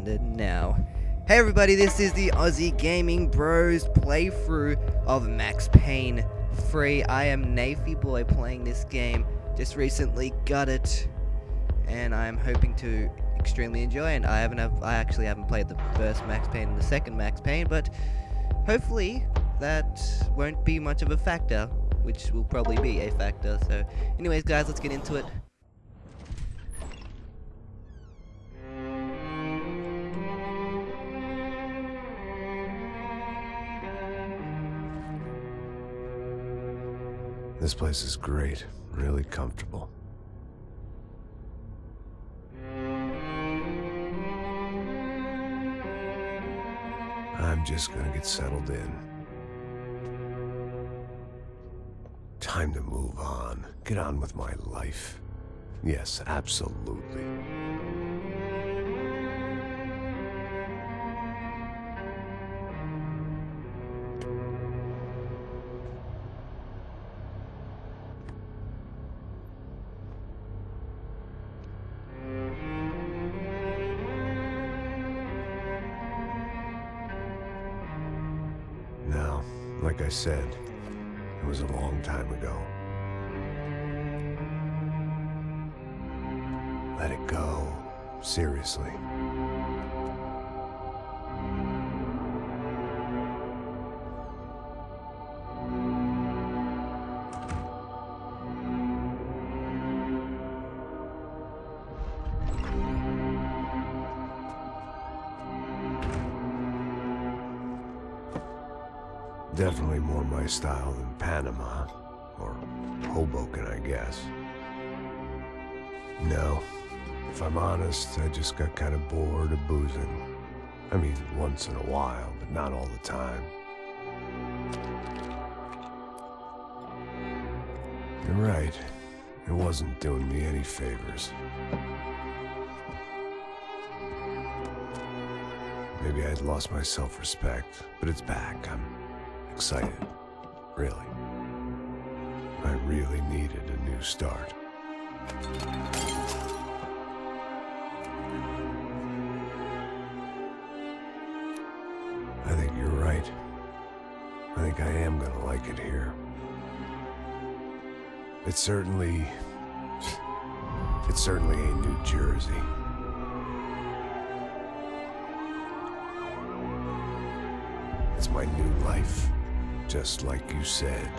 And now, hey everybody, this is the Aussie Gaming Bros playthrough of Max Payne 3. I am Nathyboy playing this game, just recently got it, and I'm hoping to extremely enjoy it. I actually haven't played the first Max Payne and the second Max Payne, but hopefully that won't be much of a factor, which will probably be a factor. So anyways guys, let's get into it. This place is great, really comfortable. I'm just gonna get settled in. Time to move on. Get on with my life. Yes, absolutely. Now, like I said, it was a long time ago. Let it go. Seriously. Definitely more my style than Panama, or Hoboken, I guess. No, if I'm honest, I just got kind of bored of boozing. I mean, once in a while, but not all the time. You're right, it wasn't doing me any favors. Maybe I'd lost my self-respect, but it's back. I'm excited, really. I really needed a new start. I think you're right. I think I am gonna like it here. It's certainly ain't New Jersey. It's my new life. Just like you said.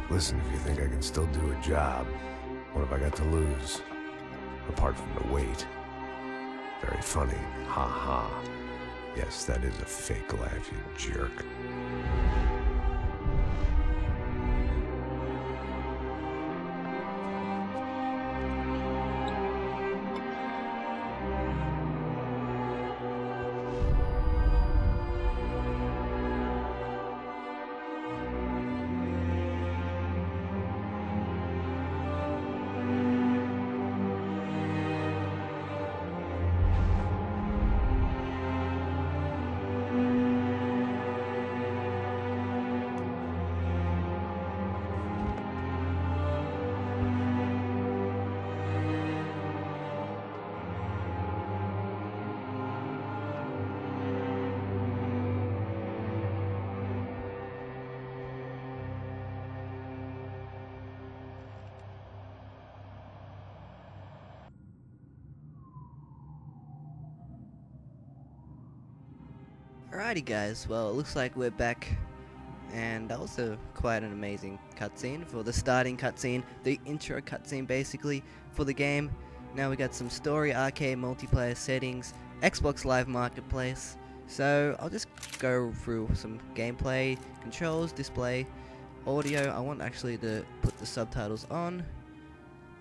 Listen, if you think I can still do a job, what have I got to lose? Apart from the weight. Very funny. Ha ha. Yes, that is a fake laugh, you jerk. Alrighty guys, well it looks like we're back, and that was quite an amazing cutscene for the starting cutscene, the intro cutscene basically for the game. Now we got some story, arcade, multiplayer settings, Xbox Live Marketplace. So I'll just go through some gameplay, controls, display, audio. I want actually to put the subtitles on,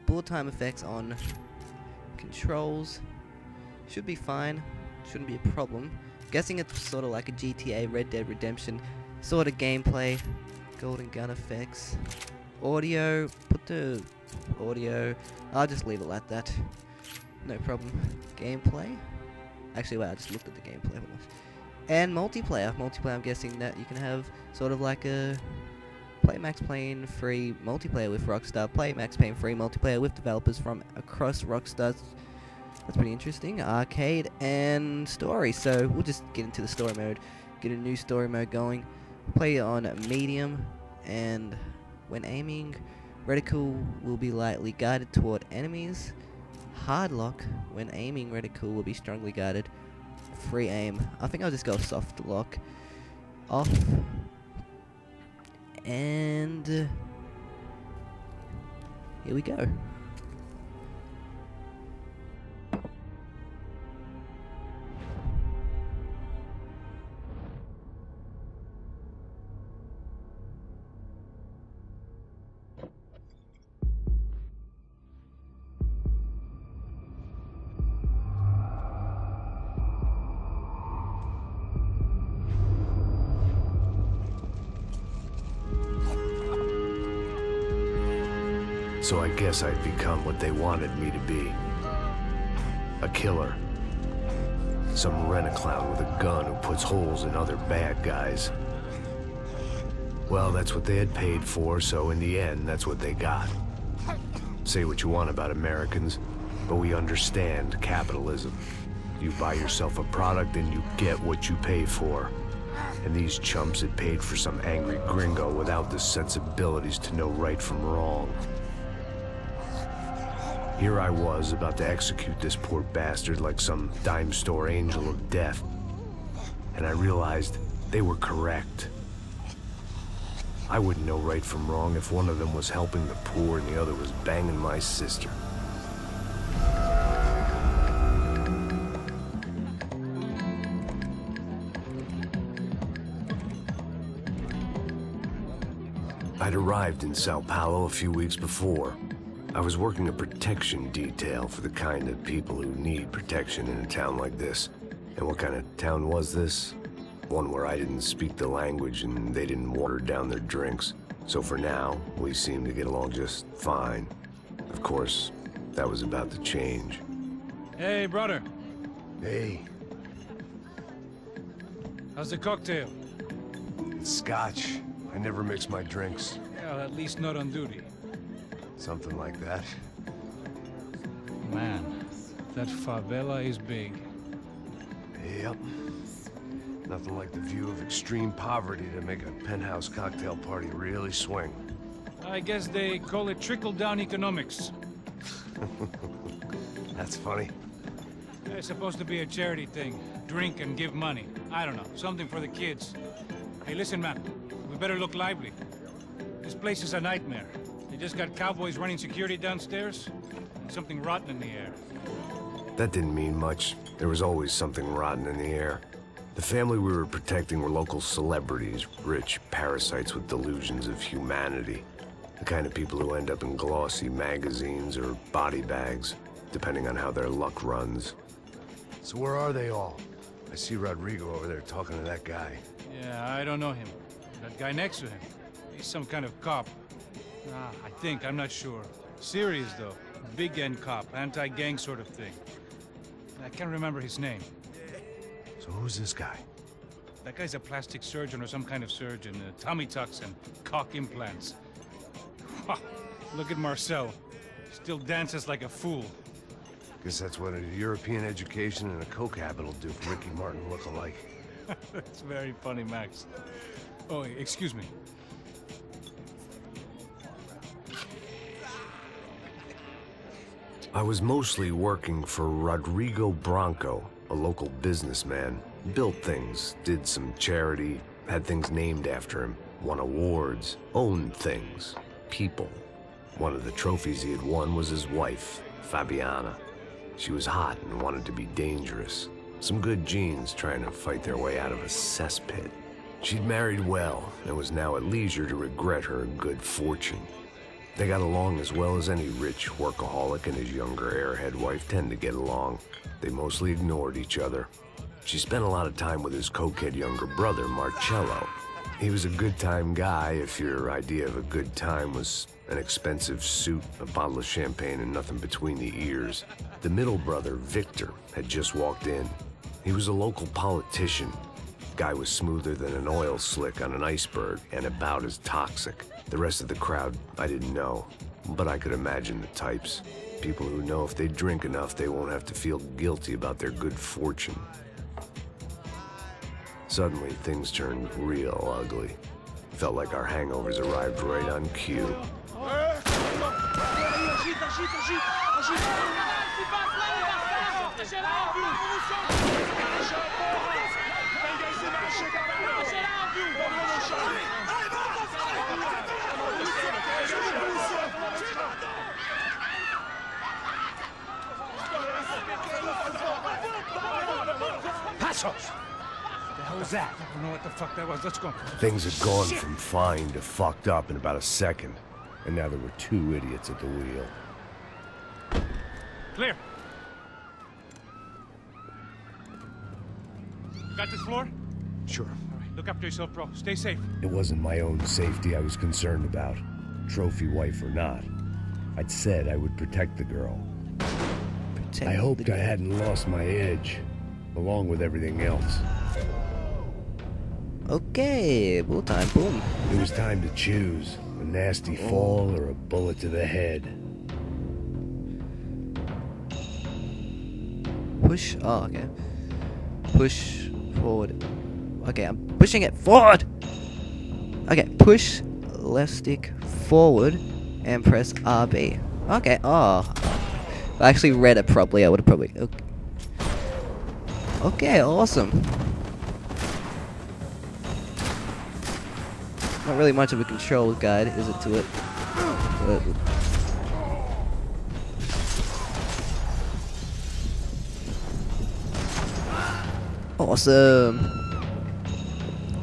bullet time effects on, controls, should be fine, shouldn't be a problem. Guessing it's sort of like a GTA Red Dead Redemption sort of gameplay. Golden gun effects. Audio. Put the audio. I'll just leave it like that. No problem. Gameplay. Actually, wait, I just looked at the gameplay. And multiplayer. Multiplayer, I'm guessing that you can have sort of like a play Max Payne free multiplayer with Rockstar, play Max Payne free multiplayer with developers from across Rockstar. That's pretty interesting. Arcade and story. So we'll just get into the story mode, get a new story mode going, play it on medium, and when aiming, reticle will be lightly guided toward enemies. Hard lock, when aiming, reticle will be strongly guided. Free aim, I think I'll just go soft lock. Off. And here we go. So I guess I'd become what they wanted me to be. A killer. Some rent-a-clown with a gun who puts holes in other bad guys. Well, that's what they had paid for, so in the end, that's what they got. Say what you want about Americans, but we understand capitalism. You buy yourself a product and you get what you pay for. And these chumps had paid for some angry gringo without the sensibilities to know right from wrong. Here I was, about to execute this poor bastard like some dime store angel of death. And I realized they were correct. I wouldn't know right from wrong if one of them was helping the poor and the other was banging my sister. I'd arrived in Sao Paulo a few weeks before. I was working a protection detail for the kind of people who need protection in a town like this. And what kind of town was this? One where I didn't speak the language and they didn't water down their drinks. So for now, we seemed to get along just fine. Of course, that was about to change. Hey, brother. Hey, How's the cocktail? it's scotch. I never mix my drinks. Well, at least not on duty. Something like that. Man, that favela is big. Yep. Nothing like the view of extreme poverty to make a penthouse cocktail party really swing. I guess they call it trickle-down economics. That's funny. It's supposed to be a charity thing. Drink and give money. I don't know, something for the kids. Hey, listen, man. We better look lively. This place is a nightmare. They just got cowboys running security downstairs, and something rotten in the air. That didn't mean much. There was always something rotten in the air. The family we were protecting were local celebrities, rich parasites with delusions of humanity. The kind of people who end up in glossy magazines or body bags, depending on how their luck runs. So where are they all? I see Rodrigo over there talking to that guy. Yeah, I don't know him. That guy next to him. He's some kind of cop. I think, I'm not sure. Serious, though. Big N cop, anti-gang sort of thing. I can't remember his name. So who's this guy? That guy's a plastic surgeon or some kind of surgeon. Tummy tucks and cock implants. Look at Marcel. Still dances like a fool. Guess that's what a European education and a coke habit will do for Ricky Martin look-alike. That's very funny, Max. Oh, excuse me. I was mostly working for Rodrigo Branco, a local businessman. Built things, did some charity, had things named after him, won awards, owned things, people. One of the trophies he had won was his wife, Fabiana. She was hot and wanted to be dangerous. Some good genes trying to fight their way out of a cesspit. She'd married well and was now at leisure to regret her good fortune. They got along as well as any rich workaholic and his younger airhead wife tend to get along. They mostly ignored each other. She spent a lot of time with his cokehead younger brother, Marcello. He was a good-time guy if your idea of a good time was an expensive suit, a bottle of champagne, and nothing between the ears. The middle brother, Victor, had just walked in. He was a local politician. Guy was smoother than an oil slick on an iceberg and about as toxic. The rest of the crowd, I didn't know, but I could imagine the types. People who know if they drink enough, they won't have to feel guilty about their good fortune. Suddenly, things turned real ugly. Felt like our hangovers arrived right on cue. Passos! What the hell was that? I don't know what the fuck that was. Let's go. Things had gone from fine to fucked up in about a second, and now there were two idiots at the wheel. Clear. You got this floor? Sure. All right, look after yourself, bro. Stay safe. It wasn't my own safety I was concerned about, trophy wife or not. I'd said I would protect the girl. I hoped I hadn't lost my edge, along with everything else. Okay, bull time, boom. It was time to choose, a nasty fall or a bullet to the head. Push, oh, okay. Push forward. Okay, I'm pushing it forward! Okay, push left stick forward and press RB. Okay, oh. If I actually read it properly, I would have probably... Okay, awesome. Not really much of a control guide, is it, to it? But awesome.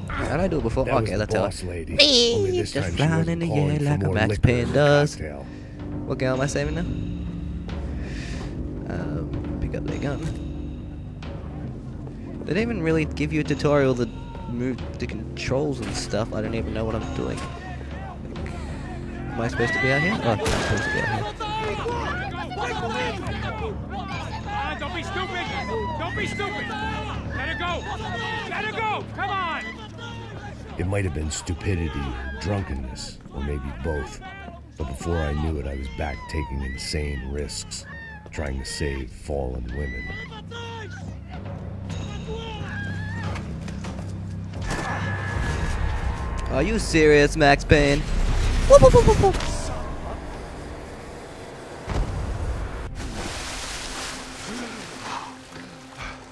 How did I do it before? That Okay, was that's the how. boss lady. Only this Just time she flying wasn't in the calling air for like a more Max liquor Payne in her does. cocktail. What gun am I saving now? Pick up their gun. They didn't even really give you a tutorial that moved the controls and stuff. I don't even know what I'm doing. Am I supposed to be out here? Oh, I'm supposed to be out here. Don't be stupid! Don't be stupid! Let her go! Let her go! Come on! It might have been stupidity, drunkenness, or maybe both. But before I knew it, I was back taking insane risks, trying to save fallen women. Are you serious, Max Payne? Whoop, whoop, whoop, whoop, whoop.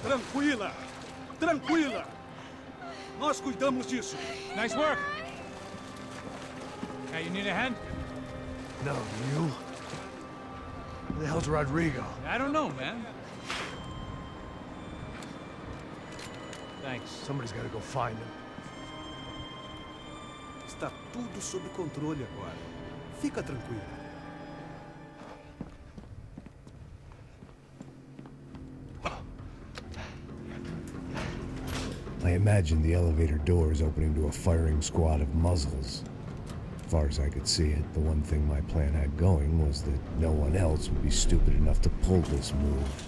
Tranquila! Tranquila! Nós cuidamos disso. Nice work! Hey, you need a hand? No, you? Where the hell's Rodrigo? I don't know, man. Thanks. Somebody's gotta go find him. Está tudo sob controle agora. Fica tranquila. I imagined the elevator doors opening to a firing squad of muzzles. As far as I could see it, the one thing my plan had going was that no one else would be stupid enough to pull this move.